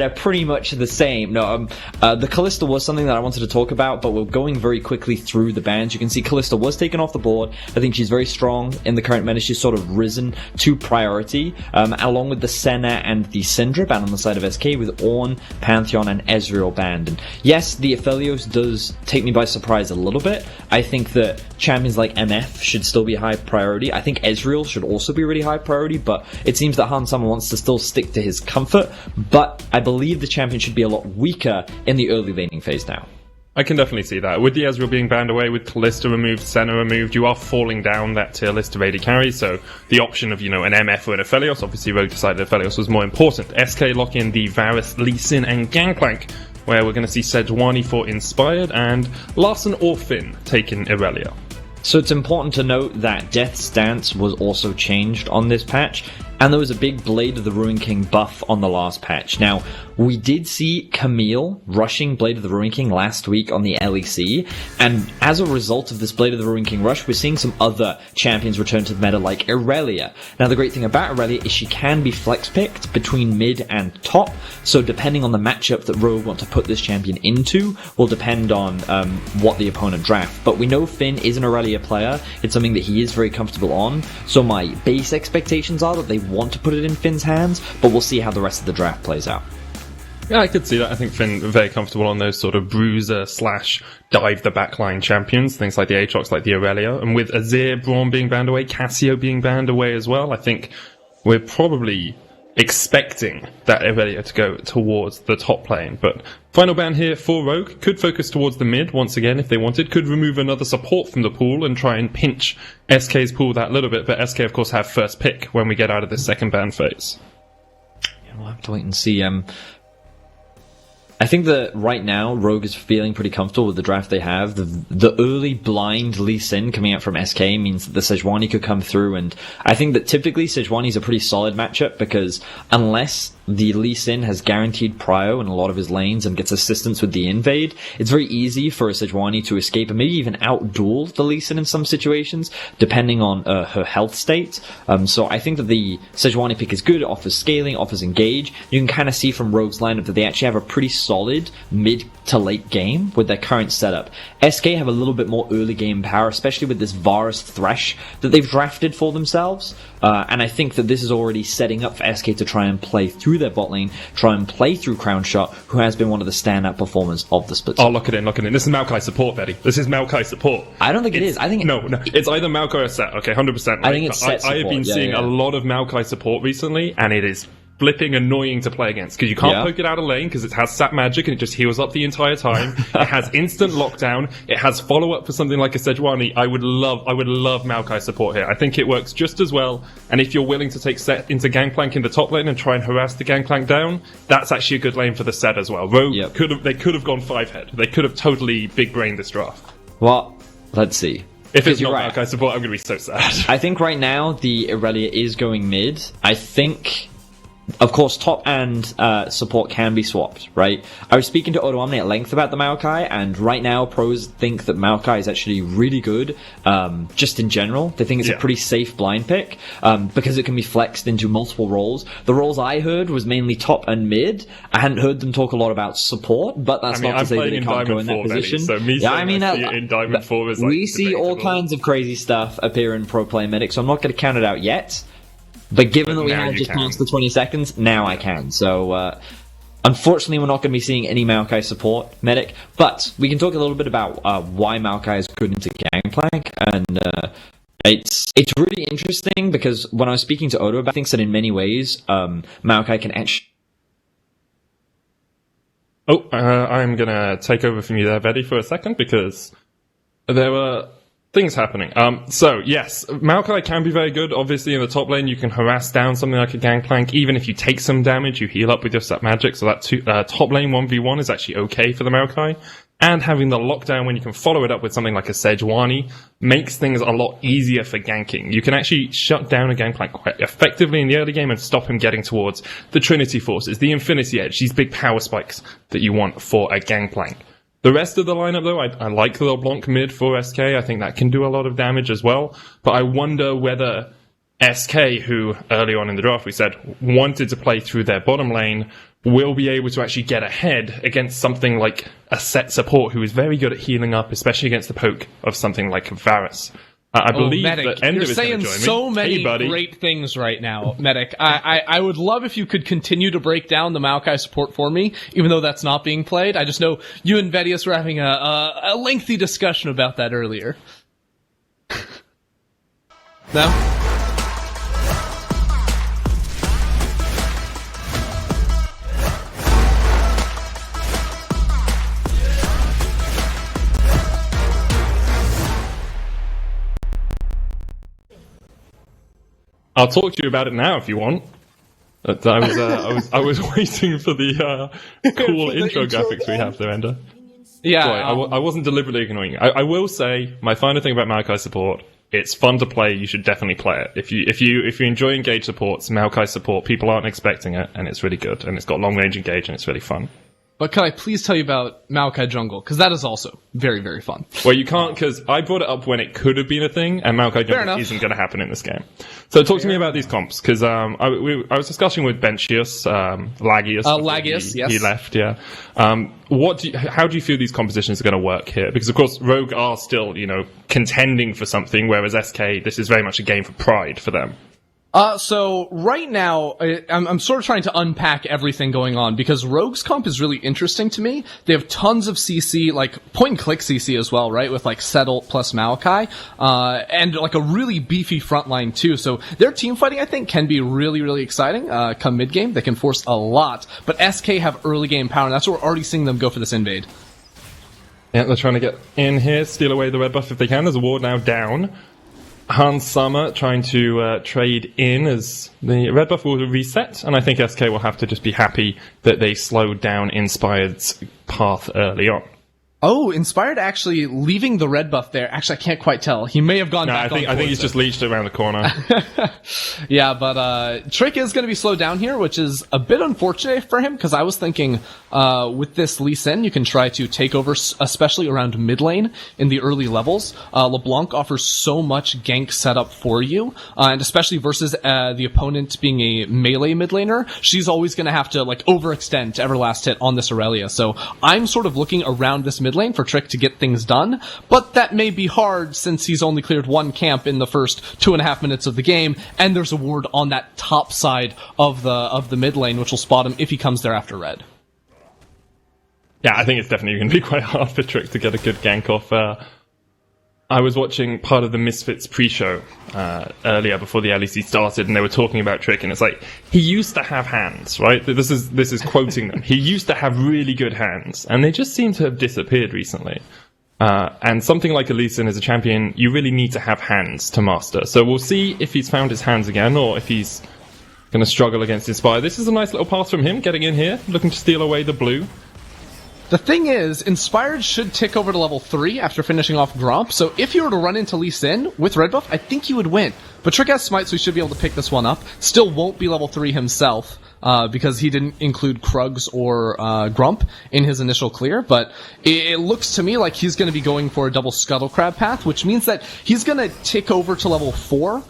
are pretty much the same. No, the Kalista was something that I wanted to talk about, but we're going very quickly through the bans. You can see Kalista was taken off the board. I think she's very strong in the current meta. She's sort of risen to priority, along with the Senna and the Syndra banned on the side of SK, with Ornn, Pantheon, and Ezreal banned. And yes, the Aphelios does take me by surprise a little bit. I think that champions like MF should still be high priority. I think Ezreal should also be really high priority, but it seems that Han Sama wants to still stick to his comfort. But I believe the champion should be a lot weaker in the early laning phase now. I can definitely see that. With the Ezreal being banned away, with Kalista removed, Senna removed, you are falling down that tier list of AD carries, so the option of, an MF or an Aphelios, obviously Rogue decided Aphelios was more important. SK lock in the Varus, Larssen, and Gangplank, where we're going to see Sejuani for Inspired, and Larssen or Finn taking Irelia. So it's important to note that Death's stance was also changed on this patch, and there was a big Blade of the Ruin King buff on the last patch. Now, we did see Camille rushing Blade of the Ruin King last week on the LEC, and as a result of this Blade of the Ruin King rush, we're seeing some other champions return to the meta like Irelia. Now, the great thing about Irelia is she can be flex-picked between mid and top, so depending on the matchup that Rogue want to put this champion into will depend on what the opponent draft. But we know Finn is an Irelia player. It's something that he is very comfortable on, so my base expectations are that they want to put it in Finn's hands, but we'll see how the rest of the draft plays out. Yeah, I could see that. I think Finn very comfortable on those sort of bruiser / dive the backline champions, things like the Aatrox, like the Irelia, and with Azir, Braum being banned away, Cassio being banned away as well, I think we're probably expecting that Irelia to go towards the top lane. But final ban here for Rogue, could focus towards the mid once again if they wanted, could remove another support from the pool and try and pinch SK's pool that little bit, but SK of course have first pick when we get out of this second ban phase. Yeah, we'll have to wait and see. I think that right now Rogue is feeling pretty comfortable with the draft they have. The early blind Lee Sin coming out from SK means that the Sejuani could come through, and I think that typically Sejuani is a pretty solid matchup because unless the Lee Sin has guaranteed prio in a lot of his lanes and gets assistance with the invade, it's very easy for a Sejuani to escape and maybe even outduel the Lee Sin in some situations, depending on her health state. So I think that the Sejuani pick is good, it offers scaling, offers engage. You can kind of see from Rogue's lineup that they actually have a pretty solid mid to late game with their current setup. SK have a little bit more early game power, especially with this Varus Thresh that they've drafted for themselves. And I think that this is already setting up for SK to try and play through their bot lane, try and play through Crownshot, who has been one of the standout performers of the split. Oh, lock it in. This is Maokai support, Betty. This is Maokai support. I don't think it is. I think no. It's either Maokai or Sett. Okay, 100%. Right? I think it's Sett support. I have been seeing a lot of Maokai support recently, and it is flipping annoying to play against because you can't poke it out of lane because it has sap magic and it just heals up the entire time. It has instant lockdown. It has follow up for something like a Sejuani. I would love Maokai support here. I think it works just as well. And if you're willing to take Sett into Gangplank in the top lane and try and harass the Gangplank down, that's actually a good lane for the Sett as well. Rogue could have gone 5-head. They could have totally big brained this draft. Well, let's see. If it's not Maokai support, I'm going to be so sad. I think right now the Irelia is going mid. I think, of course, top and support can be swapped, right? I was speaking to Odoamne at length about the Maokai, and right now pros think that Maokai is actually really good, just in general. They think it's a pretty safe blind pick, because it can be flexed into multiple roles. The roles I heard was mainly top and mid. I hadn't heard them talk a lot about support, but that's not to say that it can't go in that position. So in Diamond 4 is like we see all kinds of crazy stuff appear in pro play medic, so I'm not going to count it out yet. But given that we have just past the 20 seconds, now I can. So, unfortunately, we're not going to be seeing any Maokai support medic. But we can talk a little bit about why Maokai is good into Gangplank. And it's really interesting because when I was speaking to Odo about things, that in many ways, Maokai can actually... I'm going to take over from you there, Vedi, for a second, because there were things happening. So, yes, Maokai can be very good. Obviously, in the top lane, you can harass down something like a Gangplank. Even if you take some damage, you heal up with your sap magic. So that top lane 1v1 is actually okay for the Maokai. And having the lockdown when you can follow it up with something like a Sejuani makes things a lot easier for ganking. You can actually shut down a Gangplank quite effectively in the early game and stop him getting towards the Trinity Forces, the Infinity Edge, these big power spikes that you want for a Gangplank. The rest of the lineup, though, I like the LeBlanc mid for SK. I think that can do a lot of damage as well. But I wonder whether SK, who early on in the draft we said wanted to play through their bottom lane, will be able to actually get ahead against something like a Sett support who is very good at healing up, especially against the poke of something like Varus. I believe Medic, that Ender you're is going to saying join me. so many Hey, buddy. great things right now, Medic. I would love if you could continue to break down the Maokai support for me, even though that's not being played. I just know you and Vedius were having a lengthy discussion about that earlier. No? I'll talk to you about it now if you want. But I was waiting for the cool intro graphics we have there, Ender. Yeah, Sorry, I wasn't deliberately ignoring you. I will say my final thing about Maokai support. It's fun to play. You should definitely play it. If you enjoy engage supports, Maokai support, people aren't expecting it, and it's really good. And it's got long range engage, and it's really fun. But can I please tell you about Maokai Jungle? Because that is also very, very fun. Well, you can't, because I brought it up when it could have been a thing, and Maokai Jungle isn't going to happen in this game. So talk to me about these comps, because I was discussing with Benchius, Lagius. Lagius, yes. He left, yeah. How do you feel these compositions are going to work here? Because, of course, Rogue are still, contending for something, whereas SK, this is very much a game for pride for them. So right now, I'm sort of trying to unpack everything going on, because Rogue's comp is really interesting to me. They have tons of CC, like point-and-click CC as well, right? With like Settle plus Maokai, and like a really beefy frontline too. So their team fighting, I think, can be really, really exciting. Come mid-game, they can force a lot. But SK have early game power, and that's what we're already seeing them go for this invade. Yeah, they're trying to get in here, steal away the red buff if they can. There's a ward now down. Hans Summer trying to trade in as the red buff will reset, and I think SK will have to just be happy that they slowed down Inspired's path early on. Oh, Inspired actually leaving the red buff there. Actually, I can't quite tell. He may have gone back on. I think he's just leached around the corner. Yeah, but Trick is going to be slowed down here, which is a bit unfortunate for him, because I was thinking with this Lee Sin, you can try to take over, especially around mid lane in the early levels. LeBlanc offers so much gank setup for you, and especially versus the opponent being a melee mid laner, she's always going to have to like overextend to Everlast hit on this Irelia. So I'm sort of looking around this mid lane for Trick to get things done, but that may be hard since he's only cleared one camp in the first 2.5 minutes of the game, and there's a ward on that top side of the mid lane, which will spot him if he comes there after red. Yeah, I think it's definitely going to be quite hard for Trick to get a good gank off. I was watching part of the Misfits pre-show earlier before the LEC started, and they were talking about Trick, and it's like, he used to have hands, right? This is quoting them. He used to have really good hands, and they just seem to have disappeared recently. And something like Larssen as a champion, you really need to have hands to master. So we'll see if he's found his hands again, or if he's going to struggle against Inspire. This is a nice little pass from him, getting in here, looking to steal away the blue. The thing is, Inspired should tick over to level 3 after finishing off Gromp, so if you were to run into Lee Sin with red buff, I think you would win. But Trick has Smite, so he should be able to pick this one up. Still won't be level 3 himself, because he didn't include Krugs or Grump in his initial clear, but it looks to me like he's going to be going for a double Scuttle Crab path, which means that he's going to tick over to level 4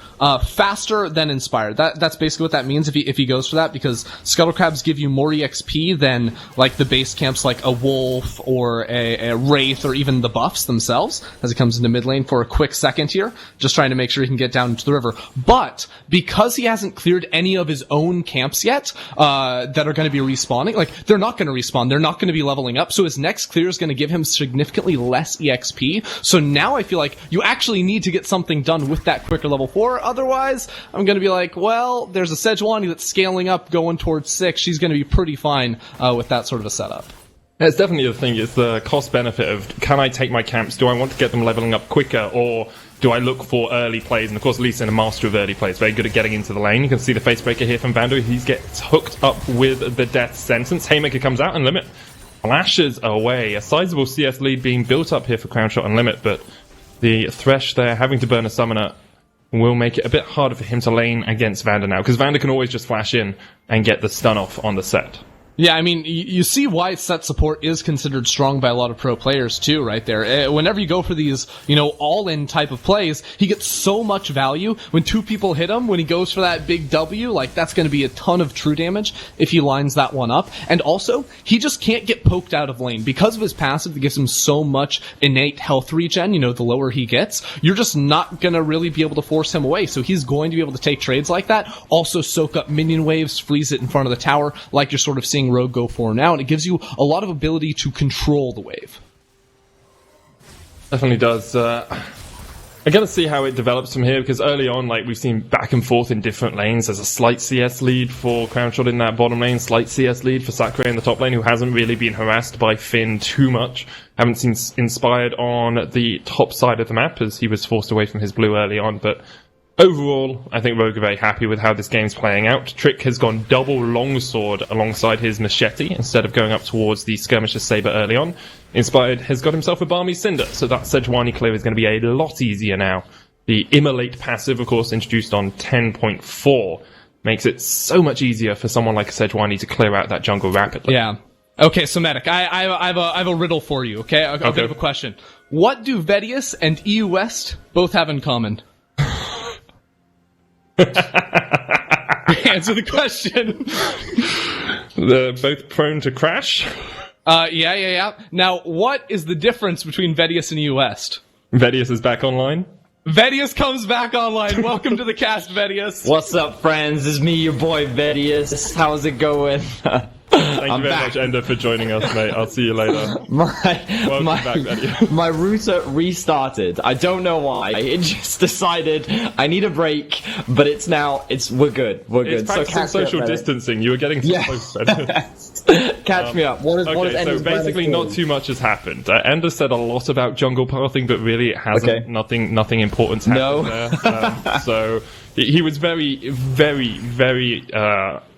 faster than Inspired. That's basically what that means if he goes for that, because Scuttle Crabs give you more EXP than like the base camps like a Wolf or a Wraith or even the buffs themselves, as it comes into mid lane for a quick second here, just trying to make sure he can get down to the river. But because he hasn't cleared any of his own camps yet, that are going to be respawning, like they're not going to respawn, they're not going to be leveling up, so his next clear is going to give him significantly less EXP. So now I feel like you actually need to get something done with that quicker level 4, otherwise I'm going to be like, well, there's a Sejuani that's scaling up going towards 6, she's going to be pretty fine with that sort of a setup. It's definitely the thing, it's the cost benefit of, can I take my camps, do I want to get them leveling up quicker, or do I look for early plays? And of course, Larssen, a master of early plays, very good at getting into the lane. You can see the facebreaker here from Vander. He gets hooked up with the death sentence. Haymaker comes out and Limit flashes away. A sizable CS lead being built up here for Crownshot and Limit, but the Thresh there having to burn a summoner will make it a bit harder for him to lane against Vander now, because Vander can always just flash in and get the stun off on the Sett. Yeah, I mean, you see why Sett support is considered strong by a lot of pro players too, right there. Whenever you go for these, all-in type of plays, he gets so much value. When two people hit him, when he goes for that big W, like, that's going to be a ton of true damage if he lines that one up. And also, he just can't get poked out of lane. Because of his passive that gives him so much innate health regen, the lower he gets, you're just not going to really be able to force him away. So he's going to be able to take trades like that, also soak up minion waves, freeze it in front of the tower, like you're sort of seeing Rogue go for now, and it gives you a lot of ability to control the wave. Definitely does. I gotta see how it develops from here, because early on, we've seen back and forth in different lanes. There's a slight CS lead for Crownshot in that bottom lane, slight CS lead for Sacre in the top lane, who hasn't really been harassed by Finn too much. Haven't seen Inspired on the top side of the map, as he was forced away from his blue early on, but overall, I think Rogue are very happy with how this game's playing out. Trick has gone double longsword alongside his machete instead of going up towards the skirmishes saber early on. Inspired has got himself a balmy cinder, so that Sejuani clear is going to be a lot easier now. The immolate passive, of course, introduced on 10.4, makes it so much easier for someone like Sejuani to clear out that jungle rapidly. Yeah. Okay, so Medic, I have a riddle for you, okay? A bit of a question. What do Vedius and EU West both have in common? Answer the question. They're both prone to crash. Yeah. Now, what is the difference between Vedius and EU West? Vedius is back online. Vedius comes back online. Welcome to the cast, Vedius. What's up, friends? It's me, your boy Vedius. How's it going? Thank you very much, Ender, for joining us, mate. I'll see you later. Welcome back, Vedius. My router restarted. I don't know why. It just decided I need a break, but we're good. We're good. It's practicing social distancing. You were getting so close, Vedius. Catch me up. So basically not too much has happened. Ender said a lot about jungle pathing, but really it hasn't. Okay. Nothing important's happened there. So he was very, very, very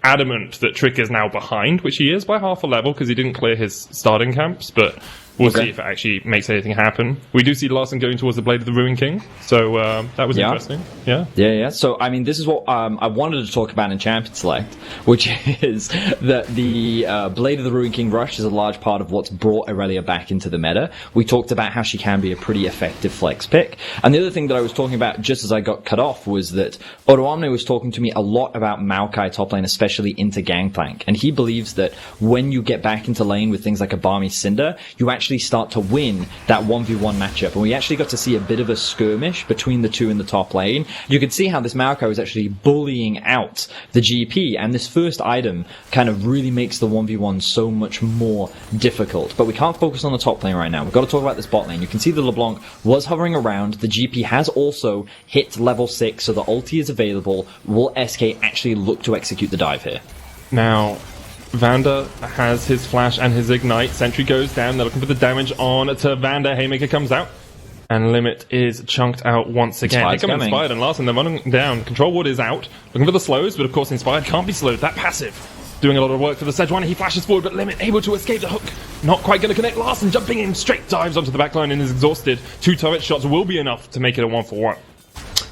adamant that Trick is now behind, which he is by half a level because he didn't clear his starting camps, but we'll see if it actually makes anything happen. We do see Larssen going towards the Blade of the Ruin King, so that was interesting. Yeah. So, I mean, this is what I wanted to talk about in Champion Select, which is that the Blade of the Ruin King rush is a large part of what's brought Irelia back into the meta. We talked about how she can be a pretty effective flex pick. And the other thing that I was talking about just as I got cut off was that Odoamne was talking to me a lot about Maokai top lane, especially into Gangplank. And he believes that when you get back into lane with things like a Balmy Cinder, you actually start to win that 1v1 matchup. And we actually got to see a bit of a skirmish between the two in the top lane. You could see how this Maokai was actually bullying out the GP, and this first item kind of really makes the 1v1 so much more difficult. But we can't focus on the top lane right now. We've got to talk about this bot lane. You can see the LeBlanc was hovering around. The GP has also hit level 6, so the ulti is available. Will SK actually look to execute the dive here? Now, Vander has his flash and his ignite. Sentry goes down. They're looking for the damage on to Vander. Haymaker comes out. And Limit is chunked out once again. Here comes Inspired and Larssen. They're running down. Control Ward is out. Looking for the slows, but of course Inspired can't be slowed. That passive doing a lot of work for the Sejuani. He flashes forward, but Limit able to escape the hook. Not quite going to connect. Larssen jumping in, straight dives onto the backline and is exhausted. 2 turret shots will be enough to make it a 1-for-1.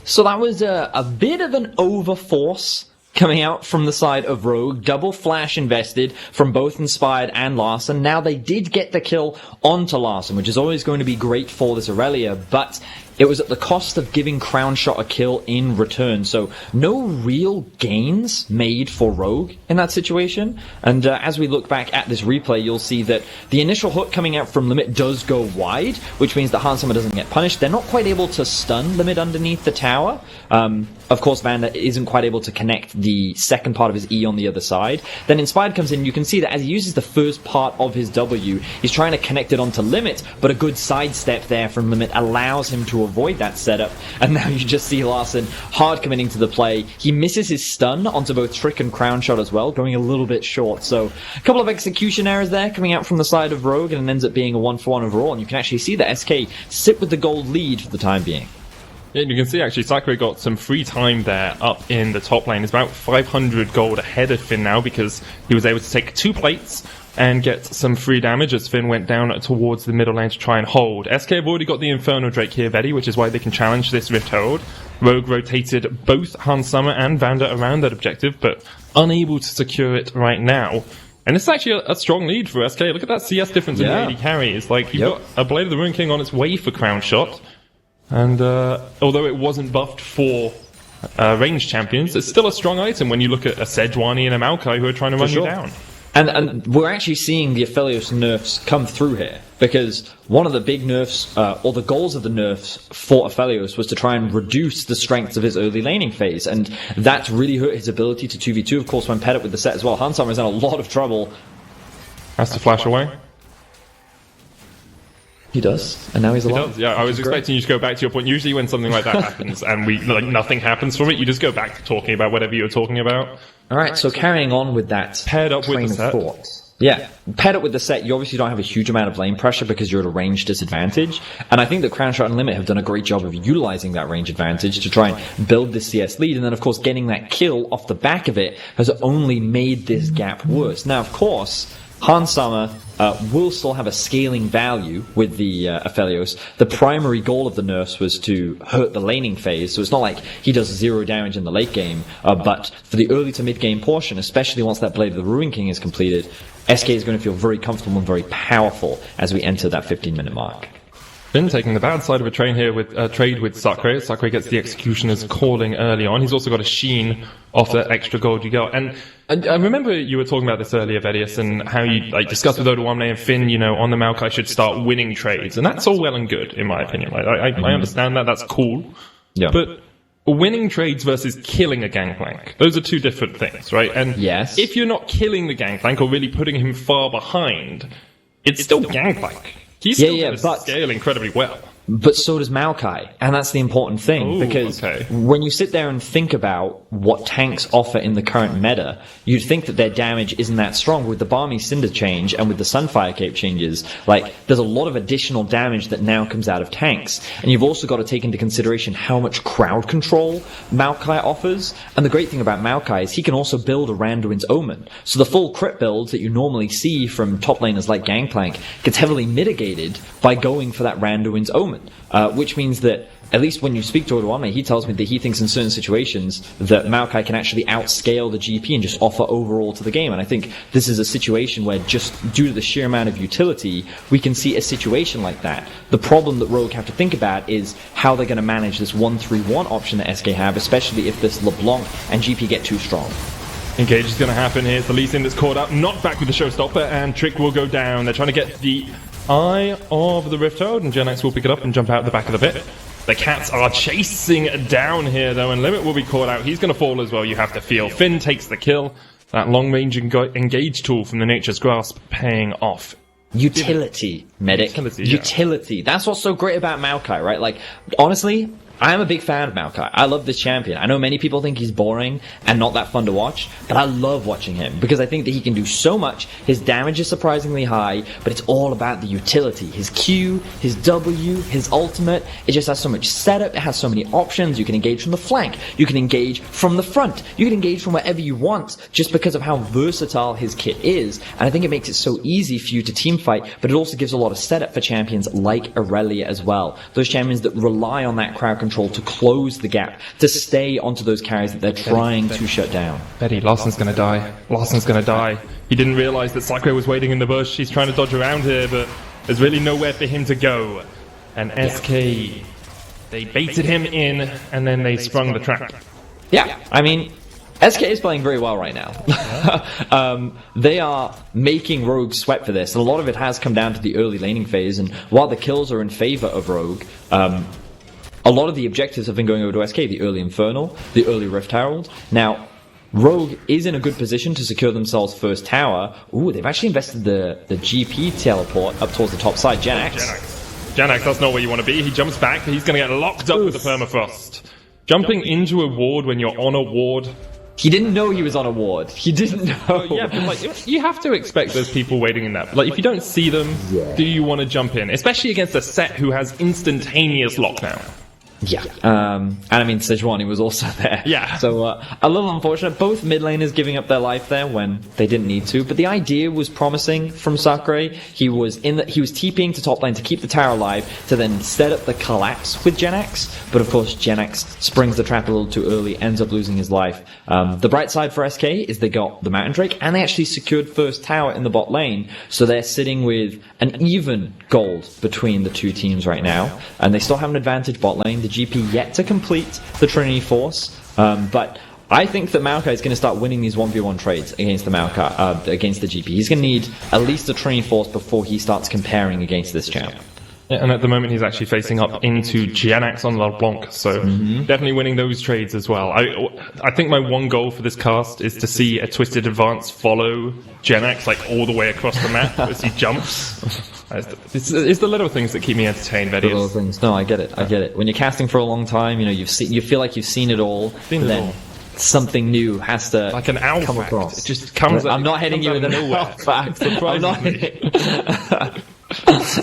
So that was a bit of an overforce coming out from the side of Rogue. Double flash invested from both Inspired and Larssen. Now they did get the kill onto Larssen, which is always going to be great for this Irelia, but it was at the cost of giving Crownshot a kill in return. So no real gains made for Rogue in that situation. And as we look back at this replay, you'll see that the initial hook coming out from Limit does go wide, which means that Handsummer doesn't get punished. They're not quite able to stun Limit underneath the tower. Of course, Vander isn't quite able to connect the second part of his E on the other side. Then Inspired comes in. You can see that as he uses the first part of his W, he's trying to connect it onto Limit, but a good sidestep there from Limit allows him to avoid that setup. And now you just see Larssen hard committing to the play. He misses his stun onto both Trick and Crownshot as well, going a little bit short. So a couple of execution errors there coming out from the side of Rogue, and it ends up being a 1-for-1 overall. And you can actually see that SK sit with the gold lead for the time being. Yeah, you can see actually Sacre got some free time there up in the top lane. He's about 500 gold ahead of Finn now because he was able to take 2 plates and get some free damage as Finn went down towards the middle lane to try and hold. SK have already got the Inferno Drake here, Vedi, which is why they can challenge this Rift Herald. Rogue rotated both Handsummer and Vander around that objective, but unable to secure it right now. And it's actually a strong lead for SK. Look at that CS difference in the AD carry. It's like you've got a Blade of the Ruin King on its way for Crownshot. And although it wasn't buffed for ranged champions, it's still a strong item when you look at a Sejuani and a Maokai who are trying to run you down. And we're actually seeing the Aphelios nerfs come through here, because one of the big nerfs, or the goals of the nerfs for Aphelios was to try and reduce the strengths of his early laning phase, and that's really hurt his ability to 2v2, of course, when paired up with the Sett as well. Handsummer is in a lot of trouble. Has to flash away. He does, and now he's alive. He does, yeah. I was expecting you to go back to your point. Usually when something like that happens and nothing happens from it, you just go back to talking about whatever you were talking about. Alright, so carrying on with that paired up with the Sett. Yeah, paired up with the Sett, you obviously don't have a huge amount of lane pressure because you're at a range disadvantage, and I think that Crownshot and Limit have done a great job of utilizing that range advantage to try and build this CS lead, and then of course getting that kill off the back of it has only made this gap worse. Now of course, Handsummer will still have a scaling value with the Aphelios. The primary goal of the nerfs was to hurt the laning phase, so it's not like he does 0 damage in the late game, but for the early to mid game portion, especially once that Blade of the Ruin King is completed, SK is going to feel very comfortable and very powerful as we enter that 15-minute mark. Finn taking the bad side of a trade with Sacre. Sacre gets the Executioner's calling early on. He's also got a Sheen off that extra gold you got. And I remember you were talking about this earlier, Vedius, and how you discussed with Oda1 and Finn, on the Maokai should start winning trades. And that's all well and good, in my opinion. I understand that. That's cool. Yeah. But winning trades versus killing a Gangplank, those are two different things, right? And yes, if you're not killing the Gangplank or really putting him far behind, it's still Gangplank. He's still going to scale incredibly well. But so does Maokai, and that's the important thing, because when you sit there and think about what tanks offer in the current meta, you'd think that their damage isn't that strong. With the Balmy Cinder change and with the Sunfire Cape changes, there's a lot of additional damage that now comes out of tanks. And you've also got to take into consideration how much crowd control Maokai offers. And the great thing about Maokai is he can also build a Randuin's Omen. So the full crit builds that you normally see from top laners like Gangplank gets heavily mitigated by going for that Randuin's Omen. Which means that, at least when you speak to Oda1, he tells me that he thinks in certain situations that Maokai can actually outscale the GP and just offer overall to the game. And I think this is a situation where, just due to the sheer amount of utility, we can see a situation like that. The problem that Rogue have to think about is how they're going to manage this 1-3-1 option that SK have, especially if this LeBlanc and GP get too strong. Engage is going to happen here. It's the Lee Sin that's caught up, not back with the showstopper, and Trick will go down. They're trying to get the Eye of the Rift Toad, and Jenax will pick it up and jump out the back of the pit. The Cats are chasing down here, though, and Limit will be caught out. He's going to fall as well, you have to feel. Finn takes the kill. That long-range engage tool from the Nature's Grasp paying off. Utility, medic. Utility. That's what's so great about Maokai, right? Honestly, I'm a big fan of Maokai. I love this champion. I know many people think he's boring and not that fun to watch, but I love watching him because I think that he can do so much. His damage is surprisingly high, but it's all about the utility. His Q, his W, his ultimate, it just has so much setup. It has so many options. You can engage from the flank. You can engage from the front. You can engage from wherever you want just because of how versatile his kit is. And I think it makes it so easy for you to teamfight, but it also gives a lot of setup for champions like Irelia as well. Those champions that rely on that crowd control to close the gap, to stay onto those carries that they're trying to shut down. Larsen's gonna die. Larsen's gonna die. He didn't realize that Sacre was waiting in the bush. He's trying to dodge around here, but there's really nowhere for him to go. And SK, they baited him in, and then they sprung the trap. Yeah, I mean, SK is playing very well right now. They are making Rogue sweat for this, and a lot of it has come down to the early laning phase, and while the kills are in favor of Rogue, a lot of the objectives have been going over to SK, the early Infernal, the early Rift Herald. Now, Rogue is in a good position to secure themselves first tower. Ooh, they've actually invested the GP teleport up towards the top side. Jenax, that's not where you want to be. He jumps back, he's going to get locked up with the permafrost. Jumping into a ward when you're on a ward. He didn't know he was on a ward. He didn't know. Yeah, but you have to expect those people waiting in that. If you don't see them, do you want to jump in? Especially against a Sett who has instantaneous lockdown. Yeah. And I mean, Sejuani was also there. Yeah. So, a little unfortunate. Both mid laners giving up their life there when they didn't need to. But the idea was promising from Sacre. He was TPing to top lane to keep the tower alive, to then set up the collapse with Jenax. But of course, Jenax springs the trap a little too early, ends up losing his life. The bright side for SK is they got the Mountain Drake, and they actually secured first tower in the bot lane. So they're sitting with an even gold between the two teams right now. And they still have an advantage bot lane. The GP yet to complete the Trinity Force, but I think that Maokai is going to start winning these 1v1 trades against the against the GP. He's going to need at least a Trinity Force before he starts comparing against this champ. Yeah, and at the moment he's actually facing up into Jenax on LeBlanc, so definitely winning those trades as well. I think my one goal for this cast is to see a Twisted Advance follow Jenax like all the way across the map as he jumps. It's the little things that keep me entertained, Vedius. The little things. No, I get it. I get it. When you're casting for a long time, you feel like you've seen it all. Something new has to like an owl come fact. across. It just comes. I'm not hitting you with an owl fact.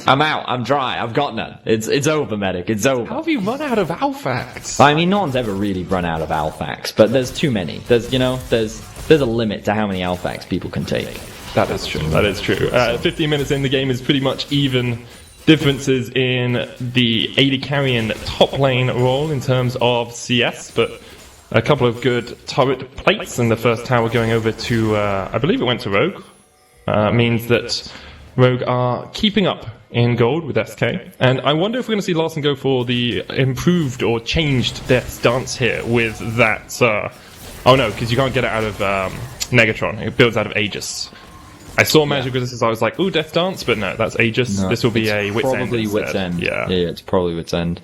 I'm out. I'm dry. I've got none. It's over, medic. It's over. How have you run out of owl facts? I mean, no one's ever really run out of owl facts, but there's too many. There's a limit to how many owl facts people can take. That is true. That is true. 15 minutes in, the game is pretty much even. Differences in the AD carrying top lane role in terms of CS, but a couple of good turret plates, and the first tower going over to, I believe it went to Rogue, means that Rogue are keeping up in gold with SK. And I wonder if we're going to see Larssen go for the improved or changed Death's Dance here with that. Oh no, because you can't get it out of Negatron. It builds out of Aegis. I saw Magic Resistance, I was like, ooh, Death Dance, but no, that's Aegis. No, this will be a Wit's End. Probably Wit's End. Yeah, it's probably Wit's End.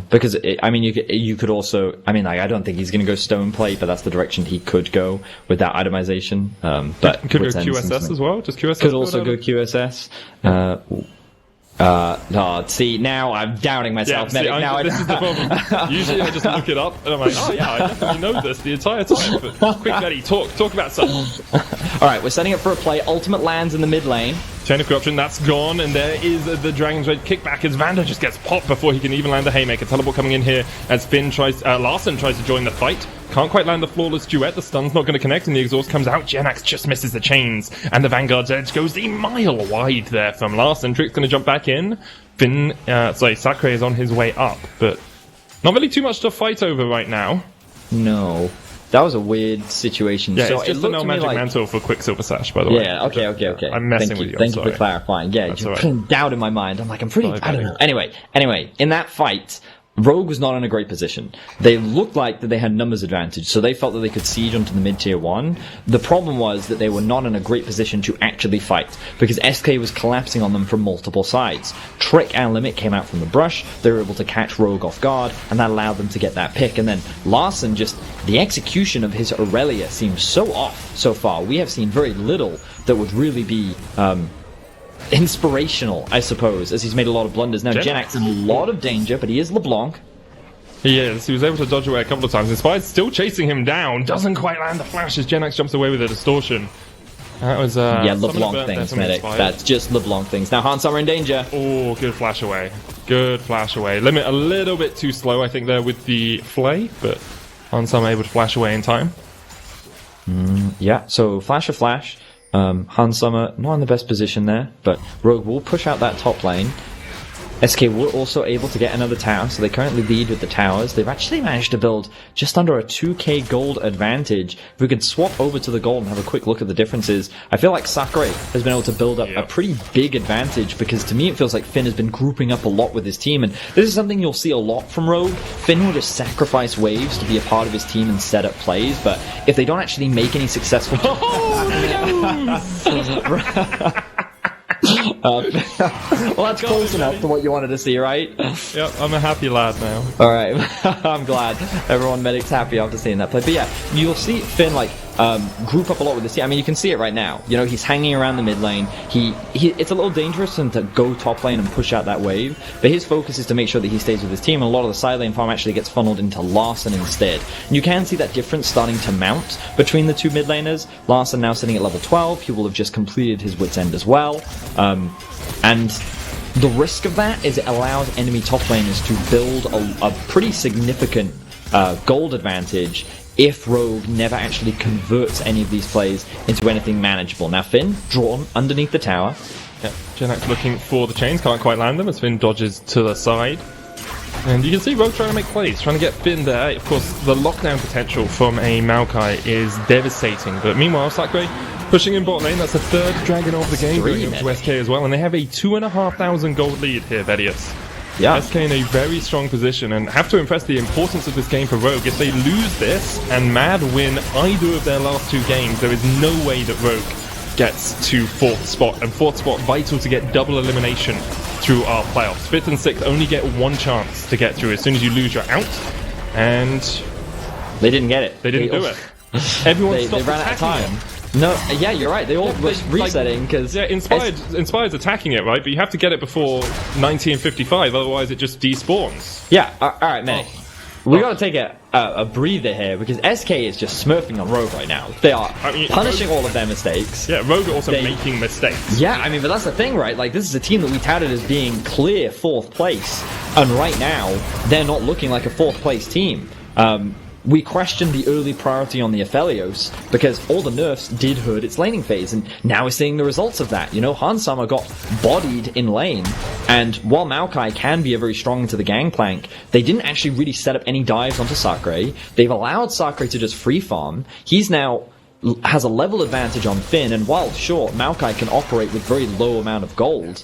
Because you could also, I don't think he's going to go Stone Plate, but that's the direction he could go with that itemization. But could go QSS as well. Just QSS could also go QSS. See, now I'm doubting myself, medic. This is the problem. Usually I just look it up and I'm like, oh yeah, I definitely know this the entire time. But quick, Betty, talk about something. Alright, we're setting up for a play. Ultimate lands in the mid lane. Chain of Corruption, that's gone, and there is the Dragon's Rage kickback as Vander just gets popped before he can even land the Haymaker. Teleport coming in here as Larssen tries to join the fight. Can't quite land the flawless duet, the stun's not going to connect, and the exhaust comes out. Jenax just misses the chains, and the Vanguard's edge goes a mile wide there from Larssen. Trick's going to jump back in. Sacre is on his way up, but not really too much to fight over right now. No. That was a weird situation. Yeah, so it's just no Magic Mantle for Quicksilver Sash, by the way. Yeah, okay. I'm messing with you. Thank you for clarifying. Yeah, you're putting doubt in my mind. I'm like, I don't know. Anyway, in that fight, Rogue was not in a great position. They looked like that they had numbers advantage, so they felt that they could siege onto the mid-tier 1. The problem was that they were not in a great position to actually fight, because SK was collapsing on them from multiple sides. Trick and Limit came out from the brush, they were able to catch Rogue off guard, and that allowed them to get that pick. And then Larssen, the execution of his Irelia seems so off so far. We have seen very little that would really be inspirational, I suppose, as he's made a lot of blunders. Now, Jenax in a lot of danger, but he is LeBlanc. He is. He was able to dodge away a couple of times. Inspired still chasing him down. Doesn't quite land the flash as Jenax jumps away with a distortion. That was LeBlanc things, medic. That's just LeBlanc things. Now, Hansama in danger. Oh, good flash away. Good flash away. Limit a little bit too slow, I think, there with the flay, but Hansama able to flash away in time. So flash. Hansama not in the best position there, but Rogue will push out that top lane. SK were also able to get another tower, so they currently lead with the towers. They've actually managed to build just under a 2k gold advantage. If we could swap over to the gold and have a quick look at the differences, I feel like Sacre has been able to build up a pretty big advantage, because to me it feels like Finn has been grouping up a lot with his team, and this is something you'll see a lot from Rogue. Finn will just sacrifice waves to be a part of his team and set up plays, but if they don't actually make any successful... well, that's close enough to what you wanted to see, right? Yep, I'm a happy lad now. Alright, I'm glad. Everyone, medic's happy after seeing that play. But yeah, you'll see Finn, group up a lot with this team. I mean, you can see it right now. You know, he's hanging around the mid lane. It's a little dangerous for him to go top lane and push out that wave, but his focus is to make sure that he stays with his team, and a lot of the side lane farm actually gets funneled into Larssen instead. And you can see that difference starting to mount between the two mid laners. Larssen now sitting at level 12. He will have just completed his Wit's End as well. And The risk of that is it allows enemy top laners to build a pretty significant gold advantage if Rogue never actually converts any of these plays into anything manageable. Now Finn, drawn underneath the tower. Yeah, Jenax looking for the chains, can't quite land them as Finn dodges to the side. And you can see Rogue trying to make plays, trying to get Finn there. Of course, the lockdown potential from a Maokai is devastating. But meanwhile, Sacre pushing in bot lane. That's the third dragon of the game going up to SK as well. And they have a 2,500 gold lead here, Vedius. Yeah. SK in a very strong position and have to impress the importance of this game for Rogue. If they lose this and Mad win either of their last two games, there is no way that Rogue gets to 4th spot. And 4th spot vital to get double elimination through our playoffs. 5th and 6th only get one chance to get through. As soon as you lose, you're out. And they didn't get it. They didn't do it. Everyone stopped ran out of time. them. No, yeah, you're right. They all were resetting because Inspired's attacking it, right? But you have to get it before 90 and 55, otherwise it just despawns. Yeah. All right, Medic. We got to take a breather here because SK is just smurfing on Rogue right now. They are punishing all of their mistakes. Yeah, Rogue are also making mistakes. Yeah, I mean, but that's the thing, right? Like, this is a team that we touted as being clear 4th place, and right now they're not looking like a 4th place team. We questioned the early priority on the Aphelios because all the nerfs did hurt its laning phase, and now we're seeing the results of that. You know, Hansama got bodied in lane, and while Maokai can be a very strong into the Gangplank, they didn't actually really set up any dives onto Sacre. They've allowed Sacre to just free farm. He's now has a level advantage on Finn, and while sure, Maokai can operate with very low amount of gold,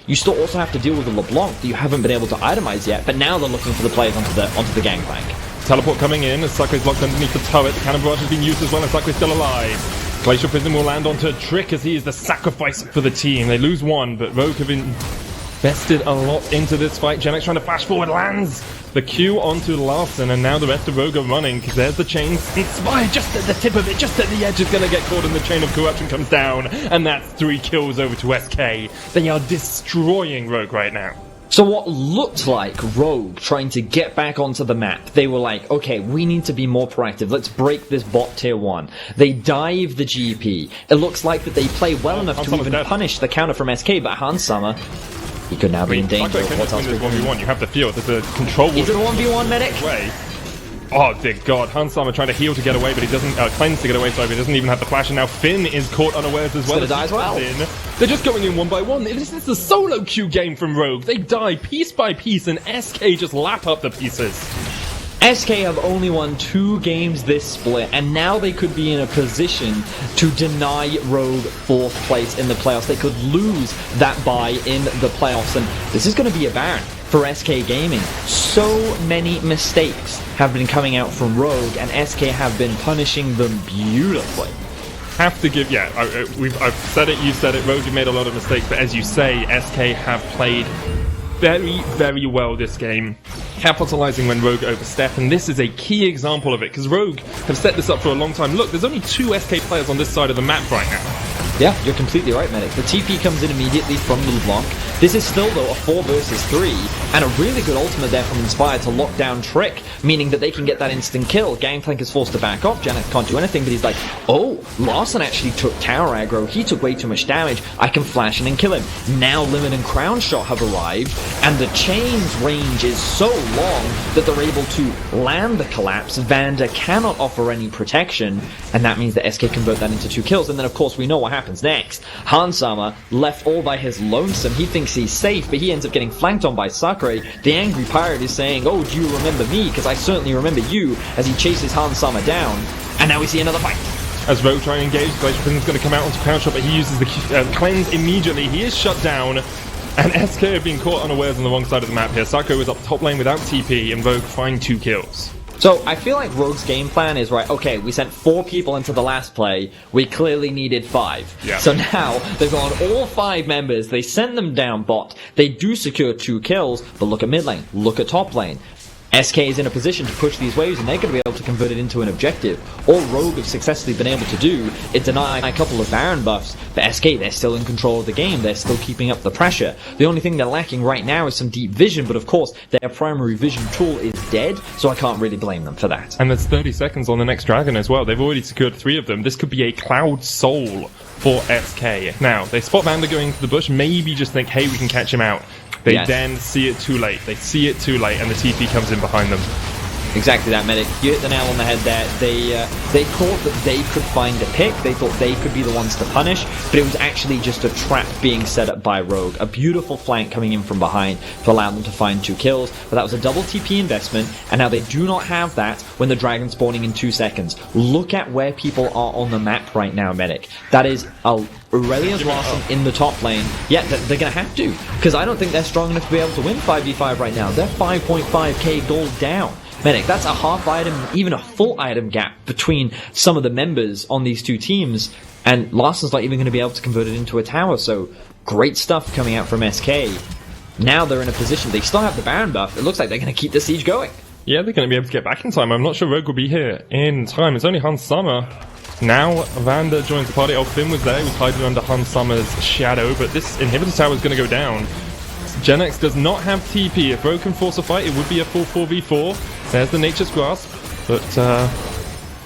you still also have to deal with the LeBlanc that you haven't been able to itemize yet, but now they're looking for the plays onto the Gangplank. Teleport coming in as Sacre's locked underneath the turret. The cannon barrage has been used as well, and Sacre's still alive. Glacial Prism will land onto Trick as he is the sacrifice for the team. They lose one, but Rogue have invested a lot into this fight. Jenax trying to flash forward, lands the Q onto Larssen, and now the rest of Rogue are running because there's the chains. Inspired just at the tip of it, just at the edge, is going to get caught, and the chain of corruption comes down, and that's 3 kills over to SK. They are destroying Rogue right now. So what looked like Rogue trying to get back onto the map, they were like, okay, we need to be more proactive. Let's break this bot tier 1. They dive the GP. It looks like that they play well enough to even punish the counter from SK, but Hansama, he could now be in danger. What's else? 1v1, you have the field. There's a control. Is it a 1v1, Medic? Way. Oh, dear God. Hansama trying to heal to get away, but he doesn't, cleanse to get away, sorry, but he doesn't even have the flash, and now Finn is caught unawares as well. Die as well. They're just going in one by one. This is the solo queue game from Rogue. They die piece by piece, and SK just lap up the pieces. SK have only won 2 games this split, and now they could be in a position to deny Rogue 4th place in the playoffs. They could lose that bye in the playoffs, and this is going to be a ban for SK Gaming. So many mistakes have been coming out from Rogue, and SK have been punishing them beautifully. Have to give, I've said it, you said it, Rogue have made a lot of mistakes, but as you say, SK have played very, very well this game, capitalizing when Rogue overstep, and this is a key example of it, because Rogue have set this up for a long time. Look, there's only 2 SK players on this side of the map right now. Yeah, you're completely right, Medic. The TP comes in immediately from the LeBlanc. This is still, though, a 4 versus 3, and a really good ultimate there from Inspired to lock down Trick, meaning that they can get that instant kill. Gangplank is forced to back off. Jenax can't do anything, but he's like, oh, Larssen actually took tower aggro. He took way too much damage. I can flash in and kill him. Now Limit and Crownshot have arrived, and the chain's range is so long that they're able to land the collapse. Vander cannot offer any protection, and that means that SK convert that into 2 kills. And then, of course, we know what happens next. Hansama, left all by his lonesome, he thinks he's safe, but he ends up getting flanked on by Sacre. The angry pirate is saying, oh, do you remember me? Because I certainly remember you, as he chases Hansama down. And now we see another fight. As Rogue trying to engage, Glacial Prism's going to come out onto Crownshot, but he uses the cleanse immediately. He is shut down, and SK have been caught unawares on the wrong side of the map here. Sacre was up top lane without TP, and Rogue find 2 kills. So, I feel like Rogue's game plan is, right, okay, we sent 4 people into the last play, we clearly needed 5. Yeah. So now, they've gone all 5 members, they send them down bot, they do secure 2 kills, but look at mid lane, look at top lane. SK is in a position to push these waves, and they're going to be able to convert it into an objective. All Rogue have successfully been able to do is deny a couple of Baron buffs, but SK, they're still in control of the game, they're still keeping up the pressure. The only thing they're lacking right now is some deep vision, but of course, their primary vision tool is dead, so I can't really blame them for that. And there's 30 seconds on the next dragon as well. They've already secured 3 of them. This could be a Cloud Soul for SK. Now, they spot Vander going to the bush, maybe just think, hey, we can catch him out. They then see it too late. They see it too late, and the TP comes in behind them. Exactly that, Medic. You hit the nail on the head there. They thought that they could find a pick. They thought they could be the ones to punish, but it was actually just a trap being set up by Rogue. A beautiful flank coming in from behind to allow them to find 2 kills, but that was a double TP investment, and now they do not have that when the dragon's spawning in 2 seconds. Look at where people are on the map right now, Medic. That is Irelia's Larssen in the top lane. Yeah, they're going to have to, because I don't think they're strong enough to be able to win 5v5 right now. They're 5.5k gold down. Medic, that's a half item, even a full item gap between some of the members on these 2 teams, and Larssen's not even going to be able to convert it into a tower, so great stuff coming out from SK. Now they're in a position, they still have the Baron buff, it looks like they're going to keep the siege going. Yeah, they're going to be able to get back in time. I'm not sure Rogue will be here in time. It's only Hans Summer. Now Vander joins the party. Oh, Finn was there, he was hiding under Hans Summer's shadow, but this inhibitor tower is going to go down. Jenax does not have TP. If Rogue can force a fight, it would be a full 4v4. There's the Nature's Grasp, but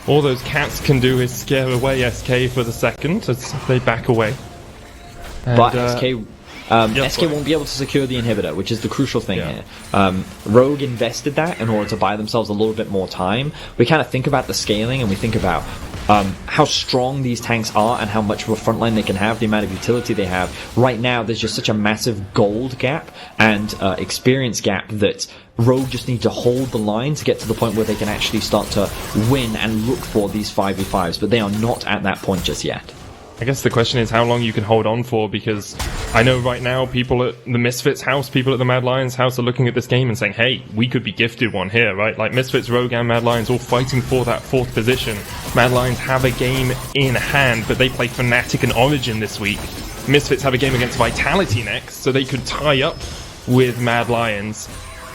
all those cats can do is scare away SK for the second as they back away. And, but SK won't be able to secure the inhibitor, which is the crucial thing here. Rogue invested that in order to buy themselves a little bit more time. We kind of think about the scaling, and we think about how strong these tanks are and how much of a frontline they can have, the amount of utility they have. Right now, there's just such a massive gold gap and experience gap that Rogue just need to hold the line to get to the point where they can actually start to win and look for these 5v5s, but they are not at that point just yet. I guess the question is how long you can hold on for, because I know right now people at the Misfits house, people at the Mad Lions house are looking at this game and saying, hey, we could be gifted one here, right? Like Misfits, Rogue and Mad Lions all fighting for that 4th position. Mad Lions have a game in hand, but they play Fnatic and Origin this week. Misfits have a game against Vitality next, so they could tie up with Mad Lions,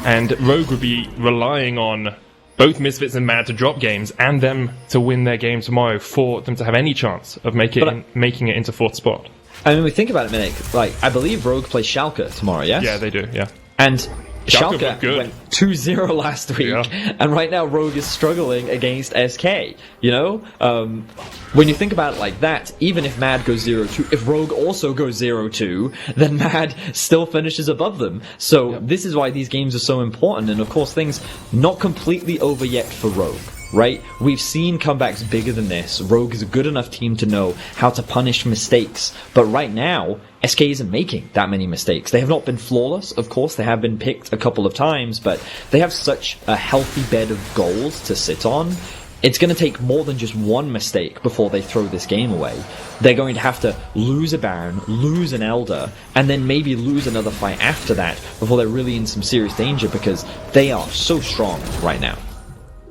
and Rogue would be relying on both Misfits and Mad to drop games and them to win their game tomorrow for them to have any chance of making it into 4th spot. I mean, we think about it, Minik. Like, I believe Rogue plays Schalke tomorrow, yes? Yeah, they do, yeah. And Schalke went 2-0 last week, and right now Rogue is struggling against SK, you know? When you think about it like that, even if Mad goes 0-2, if Rogue also goes 0-2, then Mad still finishes above them. So this is why these games are so important, and of course things not completely over yet for Rogue. Right? We've seen comebacks bigger than this. Rogue is a good enough team to know how to punish mistakes. But right now, SK isn't making that many mistakes. They have not been flawless, of course. They have been picked a couple of times, but they have such a healthy bed of gold to sit on. It's going to take more than just one mistake before they throw this game away. They're going to have to lose a Baron, lose an Elder, and then maybe lose another fight after that before they're really in some serious danger, because they are so strong right now.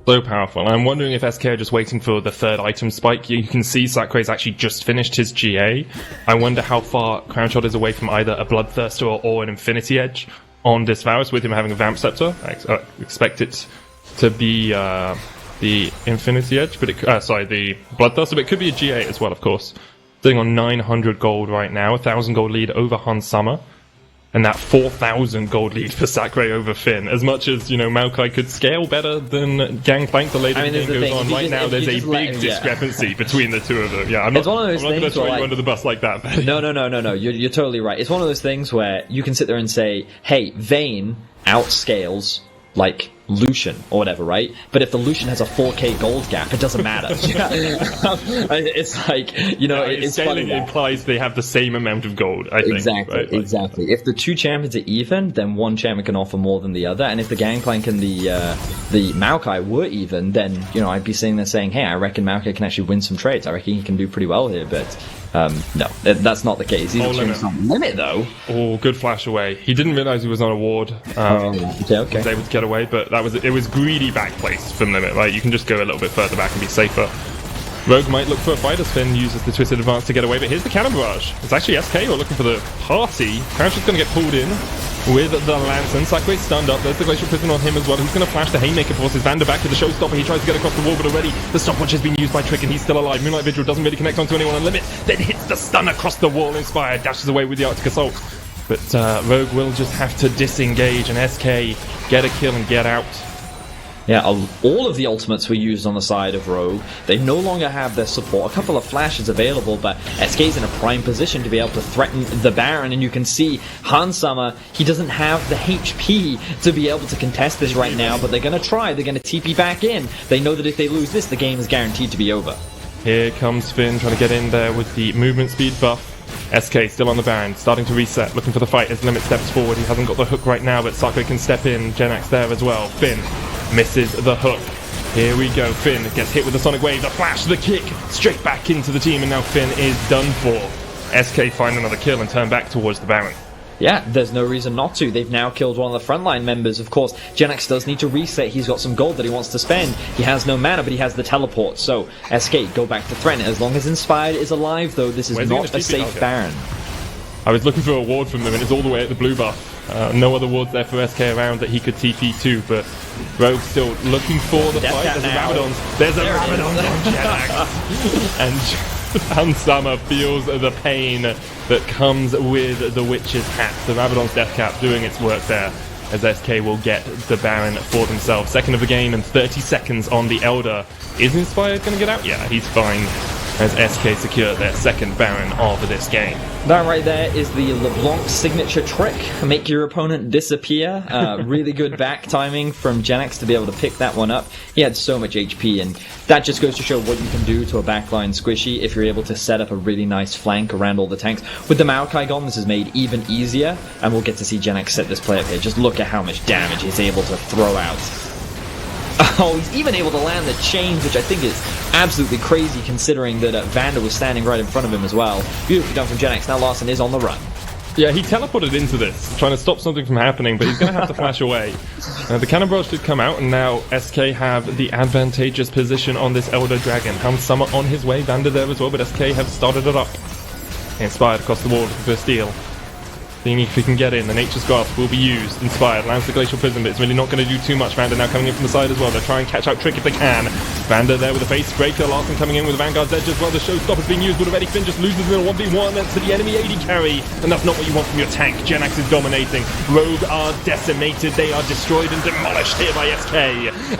So powerful. I'm wondering if SK are just waiting for the 3rd item spike. You can see Sacre's actually just finished his GA. I wonder how far Crownshot is away from either a Bloodthirster or an Infinity Edge on this Varus with him having a Vamp Scepter. I expect it to be the Infinity Edge, but the Bloodthirster, but it could be a GA as well, of course. Sitting on 900 gold right now, 1,000 gold lead over Hans Summer. And that 4,000 gold lead for Sacre over Finn. As much as, you know, Maokai could scale better than Gangplank the later the game goes on, right now there's a big discrepancy between the two of them. Yeah, I'm not going to throw you under the bus like that. No. You're totally right. It's one of those things where you can sit there and say, hey, Vayne outscales, like, Lucian or whatever, right? But if the Lucian has a 4k gold gap, it doesn't matter. It's like, you know, it's scaling implies they have the same amount of gold, I think. Exactly, right? exactly. If the 2 champions are even, then one champion can offer more than the other, and if the Gangplank and the Maokai were even, then, you know, I'd be sitting there saying, hey, I reckon Maokai can actually win some trades. I reckon he can do pretty well here, but no, that's not the case. He's on limit, though. Oh, good flash away. He didn't realize he was on a ward. Okay. He was able to get away, but it was greedy back place from limit, right? You can just go a little bit further back and be safer. Rogue might look for a fight as Finn uses the Twisted Advance to get away, but here's the Cannon Barrage. It's actually SK who are looking for the party. Crownshot's going to get pulled in. with the Larssen. Sacre stunned up. There's the Glacial Prison on him as well. He's going to flash the Haymaker, forces Vander back to the Showstopper. He tries to get across the wall, but already the stopwatch has been used by Trick and he's still alive. Moonlight Vigil doesn't really connect onto anyone on limit, then hits the stun across the wall. Inspired dashes away with the Arctic Assault. But Rogue will just have to disengage and SK get a kill and get out. Yeah, all of the ultimates were used on the side of Rogue. They no longer have their support. A couple of flashes available, but SK's in a prime position to be able to threaten the Baron, and you can see Hansama, he doesn't have the HP to be able to contest this right now, but they're going to try. They're going to TP back in. They know that if they lose this, the game is guaranteed to be over. Here comes Finn trying to get in there with the movement speed buff. SK still on the Baron, starting to reset, looking for the fight as Limit steps forward. He hasn't got the hook right now, but Sacre can step in. Jenax there as well. Finn misses the hook. Here we go. Finn gets hit with the Sonic Wave, the flash, the kick, straight back into the team, and now Finn is done for. SK find another kill and turn back towards the Baron. Yeah, there's no reason not to. They've now killed one of the frontline members. Of course, Jenax does need to reset. He's got some gold that he wants to spend. He has no mana, but he has the teleport. So, SK go back to threaten. As long as Inspired is alive, though, this is not a safe Baron. I was looking for a ward from them, and it's all the way at the blue buff. No other wards there for SK around that he could TP to, but Rogue still looking for the fight. There's a Rabadon. There's a Rabadon on Jenax. And Hansama feels the pain that comes with the Witch's hat. The Rabadon's Death Cap doing its work there, as SK will get the Baron for themselves. Second of the game and 30 seconds on the Elder. Is Inspired going to get out? Yeah, he's fine, as SK secure their second Baron of this game. That right there is the LeBlanc signature trick. Make your opponent disappear. Really good back timing from Jenax to be able to pick that one up. He had so much HP, and that just goes to show what you can do to a backline squishy if you're able to set up a really nice flank around all the tanks. With the Maokai gone, this is made even easier, and we'll get to see Jenax set this play up here. Just look at how much damage he's able to throw out. Oh, he's even able to land the chains, which I think is absolutely crazy considering that Vander was standing right in front of him as well. Beautifully done from Jenax. Now Larssen is on the run. Yeah, he teleported into this, trying to stop something from happening, but he's going to have to flash away. The Cannon Barrage did come out, and now SK have the advantageous position on this Elder Dragon. Hansama on his way, Vander there as well, but SK have started it up. Inspired across the wall for steal. Seeing if he can get in, the Nature's Grasp will be used. Inspired, lands the Glacial Prison, but it's really not going to do too much. Vander now coming in from the side as well. They'll try and catch out Trick if they can. Vander there with a face breaker. Larssen coming in with the Vanguard's Edge as well. The Showstopper's being used, but already Finn just loses in a 1v1. That's to the enemy AD carry, and that's not what you want from your tank. Jenax is dominating. Rogue are decimated. They are destroyed and demolished here by SK.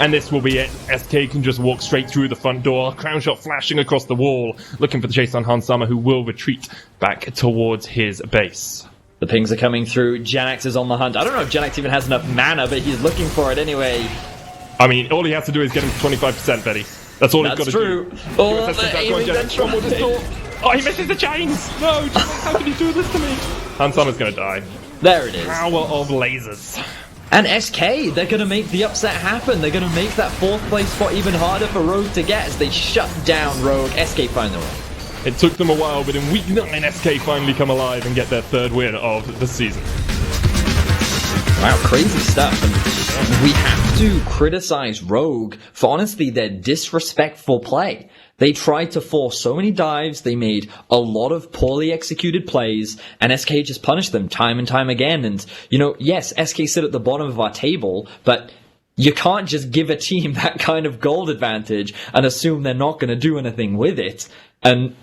And this will be it. SK can just walk straight through the front door. Crownshot flashing across the wall, looking for the chase on Hansama, who will retreat back towards his base. The pings are coming through. Jenax is on the hunt. I don't know if Jenax even has enough mana, but he's looking for it anyway. I mean, all he has to do is get him to 25%, Betty. That's all he's got to do. Oh, he misses the chains! No, Jenax, how can you do this to me? Hansama's going to die. There it is. Power of lasers. And SK, they're going to make the upset happen. They're going to make that 4th place spot even harder for Rogue to get as they shut down Rogue. SK find the way. It took them a while, but in week 9, SK finally come alive and get their 3rd win of the season. Wow, crazy stuff. And we have to criticize Rogue for honestly their disrespectful play. They tried to force so many dives, they made a lot of poorly executed plays, and SK just punished them time and time again. And, you know, yes, SK sit at the bottom of our table, but you can't just give a team that kind of gold advantage and assume they're not going to do anything with it. And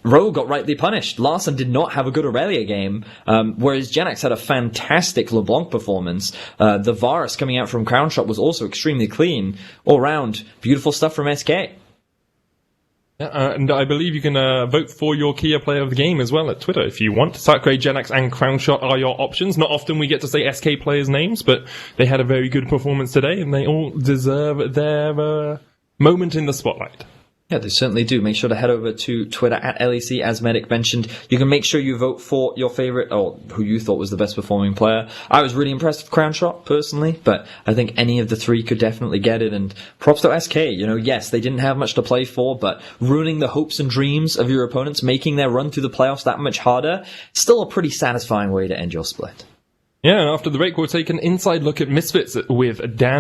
Rogue got rightly punished. Larssen did not have a good Irelia game, whereas Jenax had a fantastic LeBlanc performance. The Varus coming out from Crownshot was also extremely clean. All round, beautiful stuff from SK. Yeah, and I believe you can vote for your Kia player of the game as well at Twitter if you want. Sacre, Jenax, and Crownshot are your options. Not often we get to say SK players' names, but they had a very good performance today, and they all deserve their moment in the spotlight. Yeah, they certainly do. Make sure to head over to Twitter at LEC, as Medic mentioned. You can make sure you vote for your favorite, or who you thought was the best performing player. I was really impressed with Crownshot, personally, but I think any of the 3 could definitely get it. And props to SK. You know, yes, they didn't have much to play for, but ruining the hopes and dreams of your opponents, making their run through the playoffs that much harder, still a pretty satisfying way to end your split. Yeah, and after the break, we'll take an inside look at Misfits with Dan